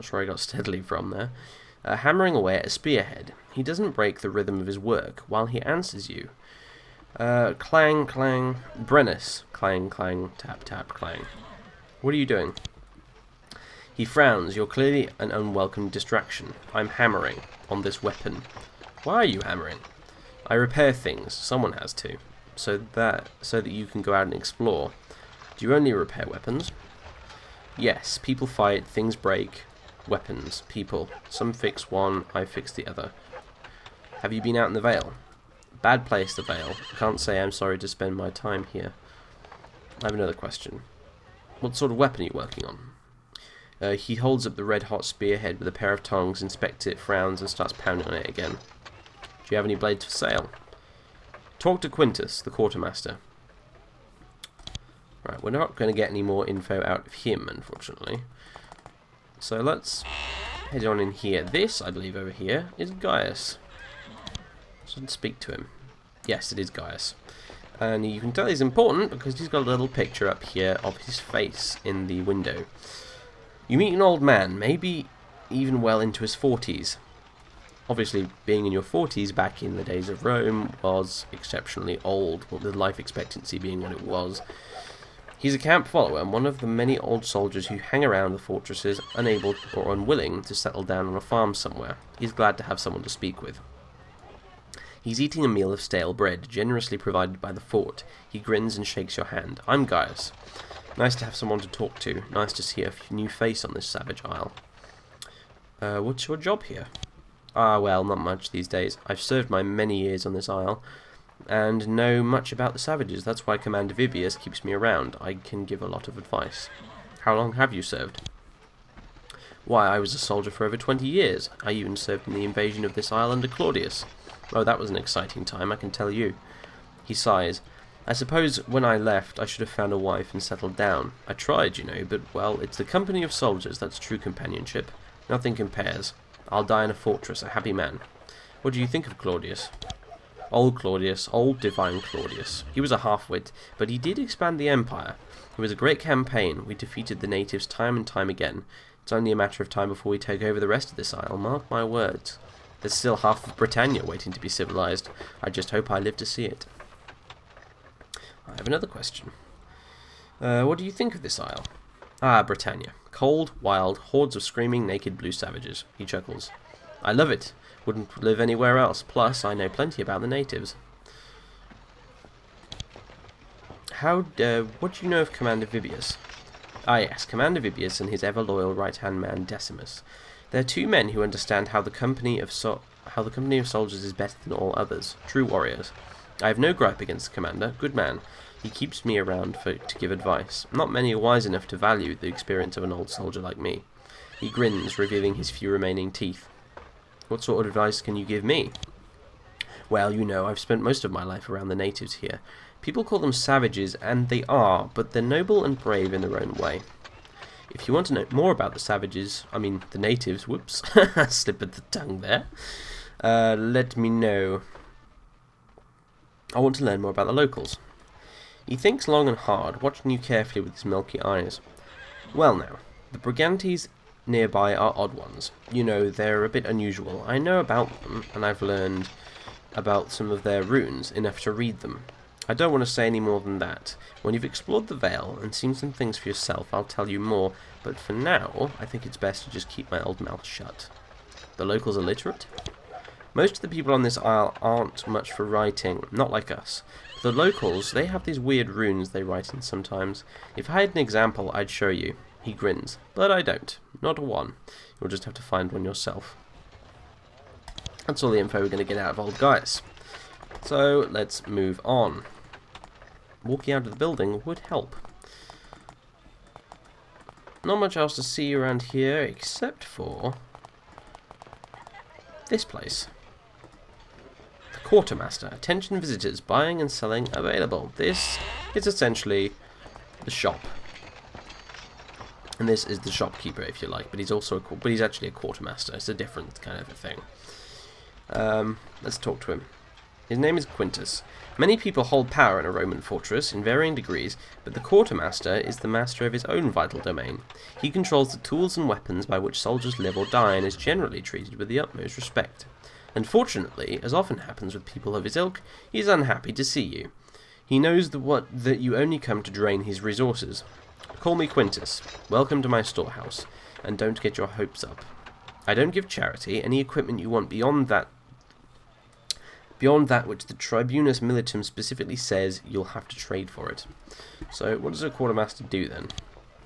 Not sure I got steadily from there. Hammering away at a spearhead. He doesn't break the rhythm of his work while he answers you. Clang, clang. Brennus. Clang, clang. Tap, tap, clang. What are you doing? He frowns. You're clearly an unwelcome distraction. I'm hammering on this weapon. Why are you hammering? I repair things. Someone has to. So that you can go out and explore. Do you only repair weapons? Yes. People fight. Things break. Weapons. People. Some fix one. I fix the other. Have you been out in the Vale? Bad place, the Vale. Can't say I'm sorry to spend my time here. I have another question. What sort of weapon are you working on? He holds up the red-hot spearhead with a pair of tongs, inspects it, frowns, and starts pounding on it again. Do you have any blades for sale? Talk to Quintus, the quartermaster. Right, we're not going to get any more info out of him, unfortunately. So let's head on in here. This, I believe, over here, is Gaius. So let's speak to him. Yes, it is Gaius. And you can tell he's important because he's got a little picture up here of his face in the window. You meet an old man, maybe even well into his 40s. Obviously, being in your 40s back in the days of Rome was exceptionally old, with the life expectancy being what it was. He's a camp follower and one of the many old soldiers who hang around the fortresses, unable or unwilling to settle down on a farm somewhere. He's glad to have someone to speak with. He's eating a meal of stale bread, generously provided by the fort. He grins and shakes your hand. I'm Gaius. Nice to have someone to talk to. Nice to see a new face on this savage isle. What's your job here? Ah, well, not much these days. I've served my many years on this isle, and know much about the savages. That's why Commander Vibius keeps me around. I can give a lot of advice. How long have you served? Why, I was a soldier for over 20 years. I even served in the invasion of this isle under Claudius. Oh, that was an exciting time, I can tell you. He sighs. I suppose when I left, I should have found a wife and settled down. I tried, you know, but, well, it's the company of soldiers that's true companionship. Nothing compares. I'll die in a fortress, a happy man. What do you think of Claudius? Old divine Claudius. He was a half-wit, but he did expand the empire. It was a great campaign. We defeated the natives time and time again. It's only a matter of time before we take over the rest of this isle, mark my words. There's still half of Britannia waiting to be civilized. I just hope I live to see it. I have another question. What do you think of this isle? Ah, Britannia. Cold, wild, hordes of screaming, naked blue savages. He chuckles. I love it. Wouldn't live anywhere else. Plus, I know plenty about the natives. What do you know of Commander Vibius? Ah, yes, Commander Vibius and his ever-loyal right-hand man Decimus. They're two men who understand how the company of soldiers is better than all others. True warriors. I have no gripe against the commander. Good man. He keeps me around to give advice. Not many are wise enough to value the experience of an old soldier like me. He grins, revealing his few remaining teeth. What sort of advice can you give me? Well, you know, I've spent most of my life around the natives here. People call them savages, and they are, but they're noble and brave in their own way. If you want to know more about the natives, whoops, slip of the tongue there, let me know. I want to learn more about the locals. He thinks long and hard, watching you carefully with his milky eyes. Well now, the Brigantes nearby are odd ones. You know, they're a bit unusual. I know about them, and I've learned about some of their runes, enough to read them. I don't want to say any more than that. When you've explored the Vale and seen some things for yourself, I'll tell you more, but for now, I think it's best to just keep my old mouth shut. The locals are literate? Most of the people on this isle aren't much for writing, not like us. The locals, they have these weird runes they write in sometimes. If I had an example, I'd show you. He grins. But I don't. Not a one. You'll just have to find one yourself. That's all the info we're going to get out of old Gaius. So, let's move on. Walking out of the building would help. Not much else to see around here, except for this place. The Quartermaster. Attention visitors, buying and selling available. This is essentially the shop. And this is the shopkeeper, if you like, but he's actually a quartermaster. It's a different kind of a thing. Let's talk to him. His name is Quintus. Many people hold power in a Roman fortress in varying degrees, but the quartermaster is the master of his own vital domain. He controls the tools and weapons by which soldiers live or die and is generally treated with the utmost respect. Unfortunately, as often happens with people of his ilk, he is unhappy to see you. He knows that you only come to drain his resources. Call me Quintus. Welcome to my storehouse, and don't get your hopes up. I don't give charity. Any equipment you want beyond that which the Tribunus Militum specifically says, you'll have to trade for it. So, what does a quartermaster do then?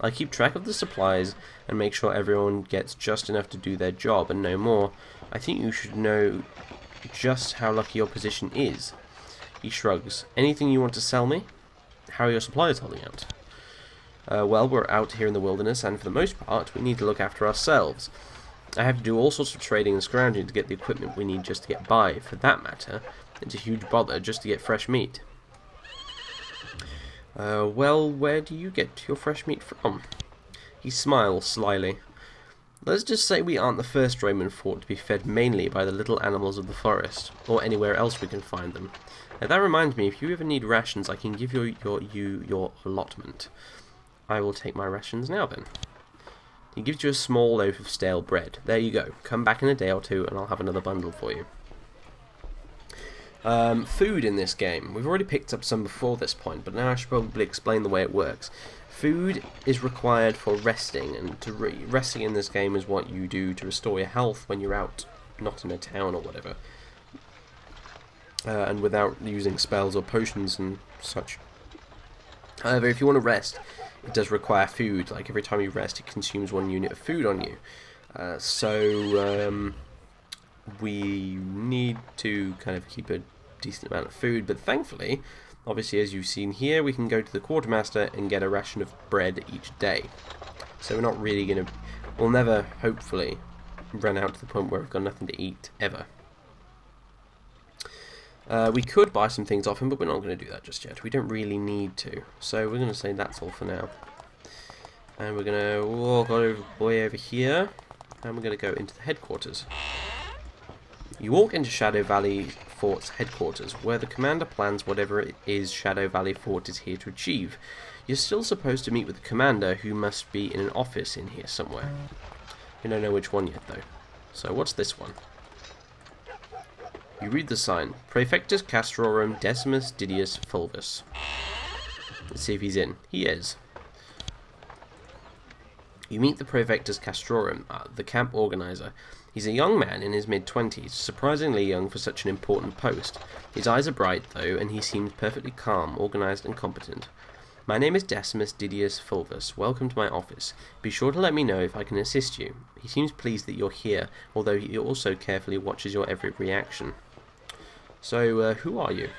I keep track of the supplies and make sure everyone gets just enough to do their job and no more. I think you should know just how lucky your position is. He shrugs. Anything you want to sell me? How are your supplies holding out? Well, we're out here in the wilderness, and for the most part, we need to look after ourselves. I have to do all sorts of trading and scrounging to get the equipment we need just to get by. For that matter, it's a huge bother just to get fresh meat. Well, where do you get your fresh meat from? He smiles slyly. Let's just say we aren't the first Roman fort to be fed mainly by the little animals of the forest, or anywhere else we can find them. Now that reminds me, if you ever need rations, I can give you your allotment. I will take my rations now then. He gives you a small loaf of stale bread. There you go. Come back in a day or two and I'll have another bundle for you. Food in this game. We've already picked up some before this point, but now I should probably explain the way it works. Food is required for resting, and resting in this game is what you do to restore your health when you're out, not in a town or whatever. And without using spells or potions and such. However, if you want to rest, it does require food. Like every time you rest, it consumes 1 unit of food on you. So we need to kind of keep a decent amount of food. But thankfully, obviously, as you've seen here, we can go to the quartermaster and get a ration of bread each day. So we're not really going to... We'll never, hopefully, run out to the point where we've got nothing to eat, ever. We could buy some things off him, but we're not going to do that just yet. We don't really need to. So we're going to say that's all for now. And we're going to walk all the way over here. And we're going to go into the headquarters. You walk into Shadow Valley Fort's headquarters, where the commander plans whatever it is Shadow Valley Fort is here to achieve. You're still supposed to meet with the commander, who must be in an office in here somewhere. We don't know which one yet, though. So what's this one? You read the sign. Praefectus Castrorum Decimus Didius Fulvus. Let's see if he's in. He is. You meet the Praefectus Castrorum, the camp organizer. He's a young man in his mid-20s, surprisingly young for such an important post. His eyes are bright, though, and he seems perfectly calm, organized, and competent. My name is Decimus Didius Fulvus. Welcome to my office. Be sure to let me know if I can assist you. He seems pleased that you're here, although he also carefully watches your every reaction. So, who are you?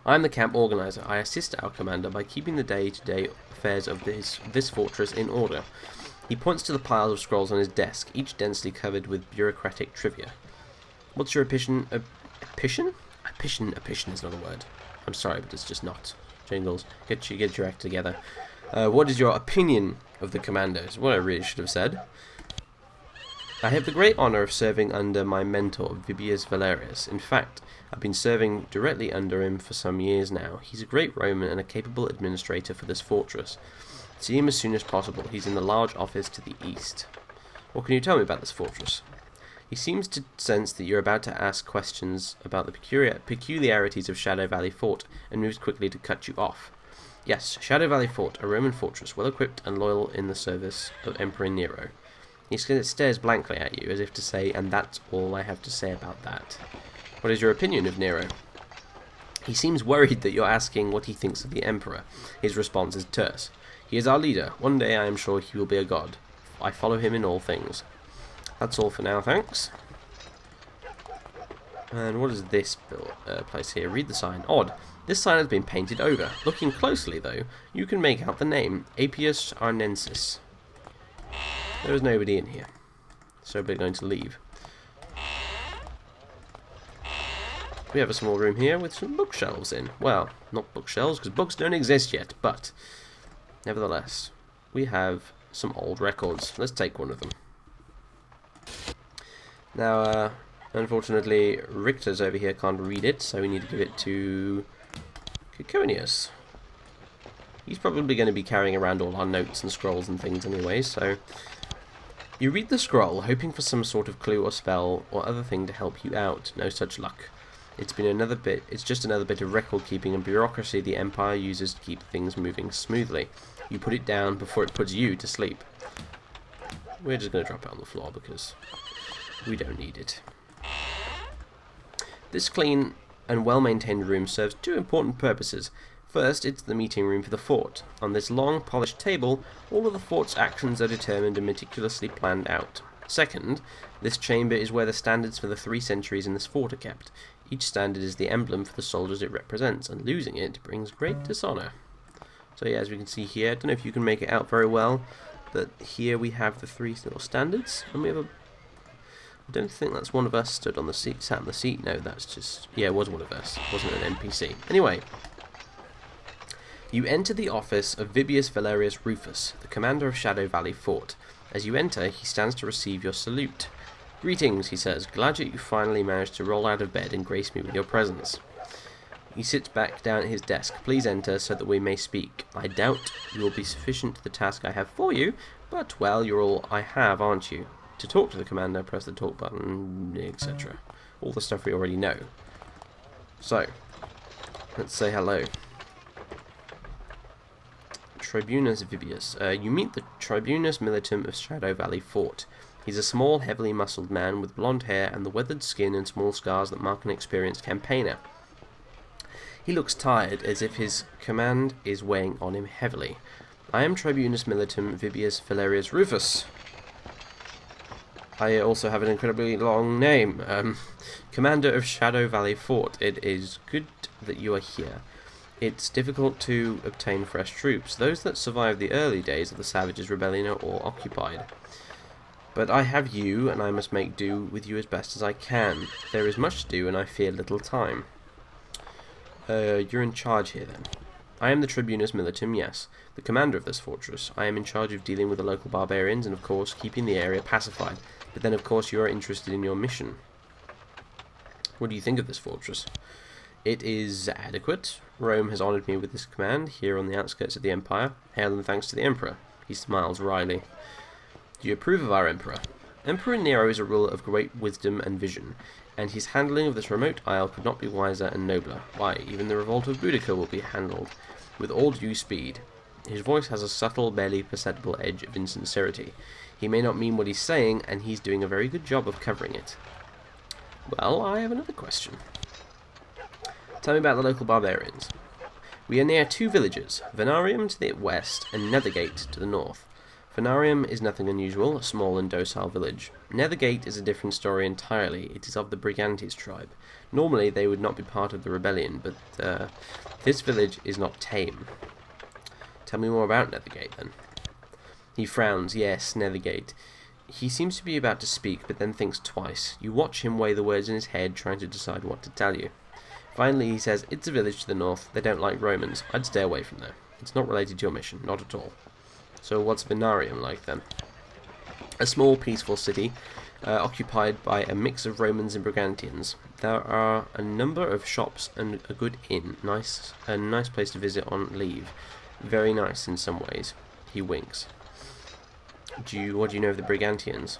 I am the camp organizer. I assist our commander by keeping the day-to-day affairs of this fortress in order. He points to the piles of scrolls on his desk, each densely covered with bureaucratic trivia. What's your opinion? Opinion is not a word. I'm sorry, but it's just not. Jingles, get your act together. What is your opinion of the commander? Is what I really should have said. I have the great honour of serving under my mentor, Vibius Valerius. In fact, I've been serving directly under him for some years now. He's a great Roman and a capable administrator for this fortress. See him as soon as possible. He's in the large office to the east. What can you tell me about this fortress? He seems to sense that you're about to ask questions about the peculiarities of Shadow Valley Fort, and moves quickly to cut you off. Yes, Shadow Valley Fort, a Roman fortress, well-equipped and loyal in the service of Emperor Nero. He stares blankly at you, as if to say, and that's all I have to say about that. What is your opinion of Nero? He seems worried that you're asking what he thinks of the Emperor. His response is terse. He is our leader. One day I am sure he will be a god. I follow him in all things. That's all for now, thanks. And what is this place here? Read the sign. Odd. This sign has been painted over. Looking closely, though, you can make out the name, Appius Arnensis. There is nobody in here, so we're going to leave. We have a small room here with some bookshelves in. Well, not bookshelves, because books don't exist yet, but nevertheless, we have some old records. Let's take one of them. Now, Unfortunately, Richter's over here can't read it, so we need to give it to Ciconius. He's probably going to be carrying around all our notes and scrolls and things anyway, so... You read the scroll, hoping for some sort of clue or spell or other thing to help you out. No such luck. It's just another bit of record keeping and bureaucracy the Empire uses to keep things moving smoothly. You put it down before it puts you to sleep. We're just going to drop it on the floor because we don't need it. This clean and well-maintained room serves two important purposes. First, it's the meeting room for the fort. On this long, polished table, all of the fort's actions are determined and meticulously planned out. Second, this chamber is where the standards for the 3 centuries in this fort are kept. Each standard is the emblem for the soldiers it represents, and losing it brings great dishonour. So yeah, as we can see here, I don't know if you can make it out very well, but here we have the 3 little standards, and we have a... I don't think that's one of us stood on the seat, sat in the seat. No, that's just... Yeah, it was one of us. It wasn't an NPC. Anyway, you enter the office of Vibius Valerius Rufus, the commander of Shadow Valley Fort. As you enter, he stands to receive your salute. "Greetings," he says. "Glad that you finally managed to roll out of bed and grace me with your presence." He sits back down at his desk. "Please enter so that we may speak. I doubt you will be sufficient to the task I have for you, but, well, you're all I have, aren't you? To talk to the commander, press the talk button, etc. All the stuff we already know. So, let's say hello. Tribunus Vibius. You meet the Tribunus Militum of Shadow Valley Fort. He's a small, heavily muscled man with blonde hair and the weathered skin and small scars that mark an experienced campaigner. He looks tired, as if his command is weighing on him heavily. I am Tribunus Militum Vibius Valerius Rufus. I also have an incredibly long name. Commander of Shadow Valley Fort. It is good that you are here. It's difficult to obtain fresh troops. Those that survived the early days of the Savages' Rebellion are all occupied. But I have you, and I must make do with you as best as I can. There is much to do, and I fear little time. You're in charge here, then. I am the Tribunus Militum, yes, the commander of this fortress. I am in charge of dealing with the local barbarians and, of course, keeping the area pacified. But then, of course, you are interested in your mission. What do you think of this fortress? It is adequate. Rome has honoured me with this command here on the outskirts of the Empire. Hail and thanks to the Emperor. He smiles wryly. Do you approve of our Emperor? Emperor Nero is a ruler of great wisdom and vision, and his handling of this remote isle could not be wiser and nobler. Why, even the revolt of Boudica will be handled with all due speed. His voice has a subtle, barely perceptible edge of insincerity. He may not mean what he's saying, and he's doing a very good job of covering it. Well, I have another question. Tell me about the local barbarians. We are near 2 villages, Venarium to the west and Nethergate to the north. Venarium is nothing unusual, a small and docile village. Nethergate is a different story entirely. It is of the Brigantes tribe. Normally they would not be part of the rebellion, but this village is not tame. Tell me more about Nethergate, then. He frowns. Yes, Nethergate. He seems to be about to speak, but then thinks twice. You watch him weigh the words in his head, trying to decide what to tell you. Finally, he says, "It's a village to the north. They don't like Romans. I'd stay away from there. It's not related to your mission. Not at all." So what's Venarium like, then? A small, peaceful city, occupied by a mix of Romans and Brigantians. There are a number of shops and a good inn. A nice place to visit on leave. Very nice in some ways. He winks. What do you know of the Brigantians?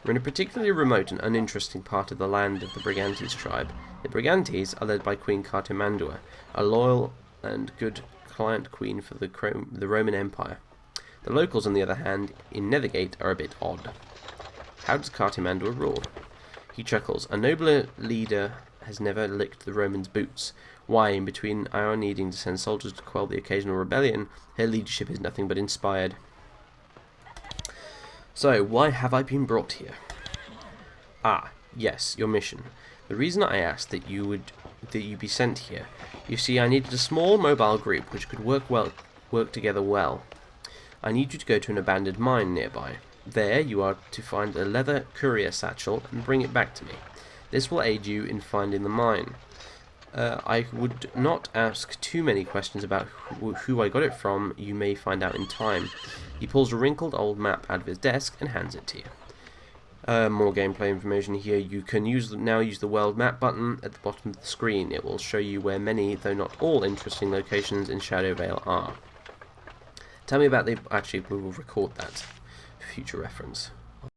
We're in a particularly remote and uninteresting part of the land of the Brigantes tribe. The Brigantes are led by Queen Cartimandua, a loyal and good client queen for the Roman Empire. The locals, on the other hand, in Nethergate are a bit odd. How does Cartimandua rule? He chuckles. A nobler leader has never licked the Romans' boots. Why, in between our needing to send soldiers to quell the occasional rebellion, her leadership is nothing but inspired. So, why have I been brought here? Ah, yes, your mission. The reason I asked that you be sent here. You see, I needed a small mobile group which could work together well. I need you to go to an abandoned mine nearby. There you are to find a leather courier satchel and bring it back to me. This will aid you in finding the mine. I would not ask too many questions about who I got it from. You may find out in time. He pulls a wrinkled old map out of his desk and hands it to you. More gameplay information here. You can now use the world map button at the bottom of the screen. It will show you where many, though not all, interesting locations in Shadow Vale are. Tell me about the... Actually, we will record that for future reference.